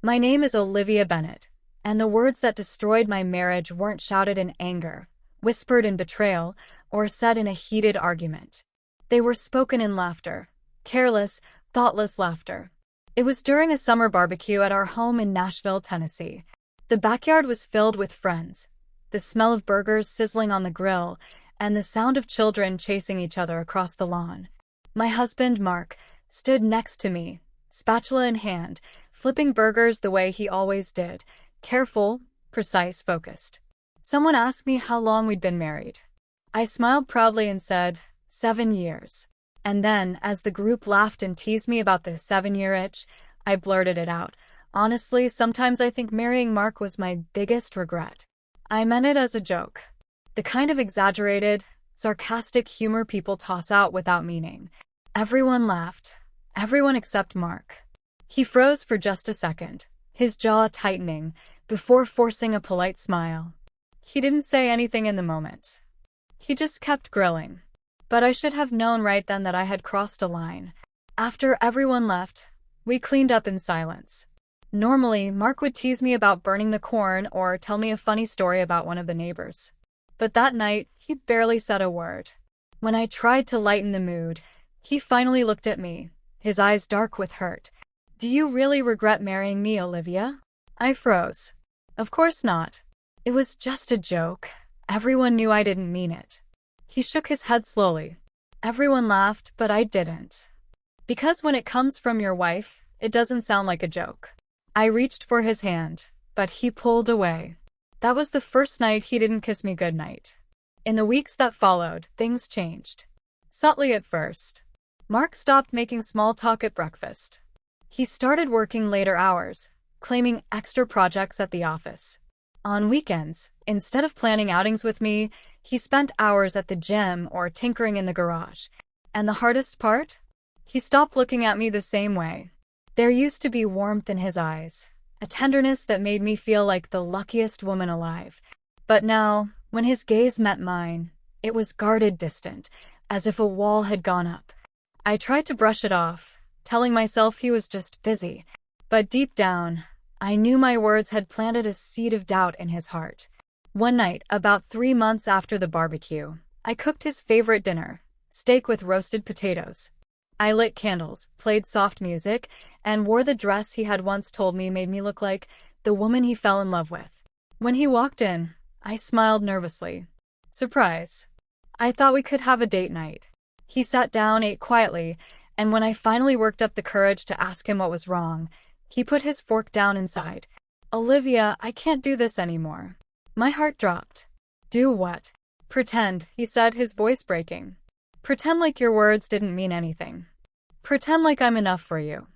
My name is Olivia Bennett, and the words that destroyed my marriage weren't shouted in anger, whispered in betrayal, or said in a heated argument. They were spoken in laughter, careless, thoughtless laughter. It was during a summer barbecue at our home in Nashville, Tennessee. The backyard was filled with friends, the smell of burgers sizzling on the grill, and the sound of children chasing each other across the lawn. My husband, Mark, stood next to me, spatula in hand, flipping burgers the way he always did, careful, precise, focused. Someone asked me how long we'd been married. I smiled proudly and said, 7 years. And then, as the group laughed and teased me about the 7-year itch, I blurted it out. Honestly, sometimes I think marrying Mark was my biggest regret. I meant it as a joke. The kind of exaggerated, sarcastic humor people toss out without meaning. Everyone laughed. Everyone except Mark. He froze for just a second, his jaw tightening, before forcing a polite smile. He didn't say anything in the moment. He just kept grilling. But I should have known right then that I had crossed a line. After everyone left, we cleaned up in silence. Normally, Mark would tease me about burning the corn or tell me a funny story about one of the neighbors. But that night, he barely said a word. When I tried to lighten the mood, he finally looked at me, his eyes dark with hurt. "Do you really regret marrying me, Olivia?" I froze. Of course not. It was just a joke. Everyone knew I didn't mean it. He shook his head slowly. Everyone laughed, but I didn't. Because when it comes from your wife, it doesn't sound like a joke. I reached for his hand, but he pulled away. That was the first night he didn't kiss me goodnight. In the weeks that followed, things changed. Subtly at first. Mark stopped making small talk at breakfast. He started working later hours, claiming extra projects at the office. On weekends, instead of planning outings with me, he spent hours at the gym or tinkering in the garage. And the hardest part? He stopped looking at me the same way. There used to be warmth in his eyes, a tenderness that made me feel like the luckiest woman alive. But now, when his gaze met mine, it was guarded, distant, as if a wall had gone up. I tried to brush it off, telling myself he was just busy. But deep down, I knew my words had planted a seed of doubt in his heart. One night, about 3 months after the barbecue, I cooked his favorite dinner, steak with roasted potatoes. I lit candles, played soft music, and wore the dress he had once told me made me look like the woman he fell in love with. When he walked in, I smiled nervously. Surprise. I thought we could have a date night. He sat down, ate quietly, and when I finally worked up the courage to ask him what was wrong, he put his fork down and sighed. "Olivia, I can't do this anymore." My heart dropped. "Do what?" "Pretend," he said, his voice breaking. "Pretend like your words didn't mean anything. Pretend like I'm enough for you.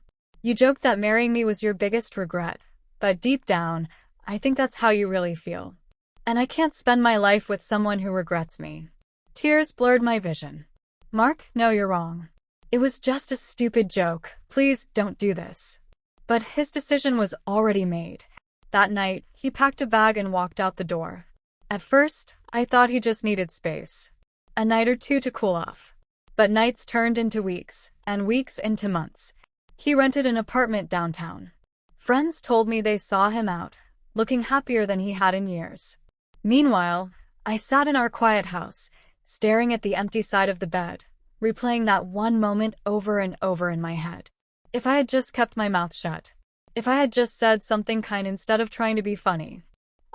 You joked that marrying me was your biggest regret, but deep down, I think that's how you really feel. And I can't spend my life with someone who regrets me." Tears blurred my vision. "Mark, no, you're wrong. It was just a stupid joke. Please don't do this." But his decision was already made. That night, he packed a bag and walked out the door. At first, I thought he just needed space. A night or two to cool off. But nights turned into weeks, and weeks into months. He rented an apartment downtown. Friends told me they saw him out, looking happier than he had in years. Meanwhile, I sat in our quiet house, staring at the empty side of the bed, replaying that one moment over and over in my head. If I had just kept my mouth shut. If I had just said something kind instead of trying to be funny.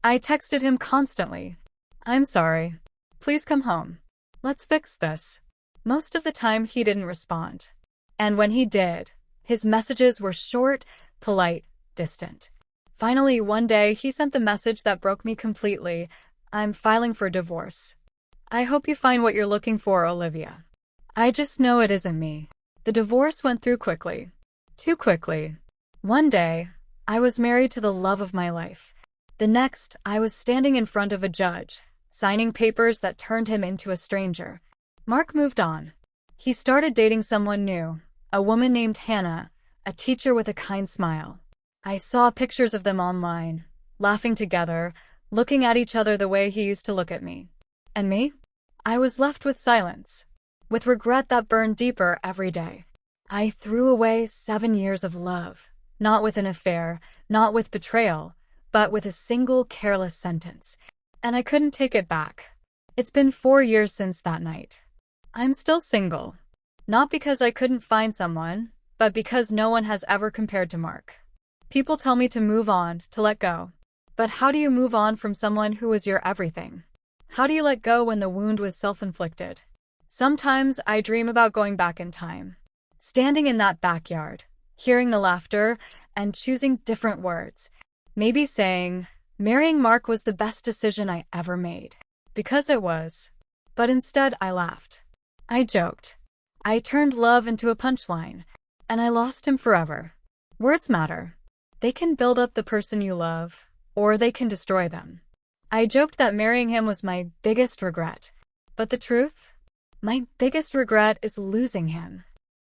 I texted him constantly. "I'm sorry. Please come home. Let's fix this." Most of the time he didn't respond. And when he did, his messages were short, polite, distant. Finally, one day, he sent the message that broke me completely. "I'm filing for divorce. I hope you find what you're looking for, Olivia. I just know it isn't me." The divorce went through quickly. Too quickly. One day, I was married to the love of my life. The next, I was standing in front of a judge, signing papers that turned him into a stranger. Mark moved on. He started dating someone new, a woman named Hannah, a teacher with a kind smile. I saw pictures of them online, laughing together, looking at each other the way he used to look at me. And me? I was left with silence, with regret that burned deeper every day. I threw away 7 years of love, Not with an affair, not with betrayal, but with a single careless sentence. And I couldn't take it back. It's been 4 years since that night. I'm still single. Not because I couldn't find someone, but because no one has ever compared to Mark. People tell me to move on, to let go. But how do you move on from someone who was your everything? How do you let go when the wound was self-inflicted? Sometimes I dream about going back in time. Standing in that backyard, hearing the laughter, and choosing different words. Maybe saying, marrying Mark was the best decision I ever made. Because it was. But instead I laughed. I joked. I turned love into a punchline. And I lost him forever. Words matter. They can build up the person you love, or they can destroy them. I joked that marrying him was my biggest regret. But the truth? My biggest regret is losing him.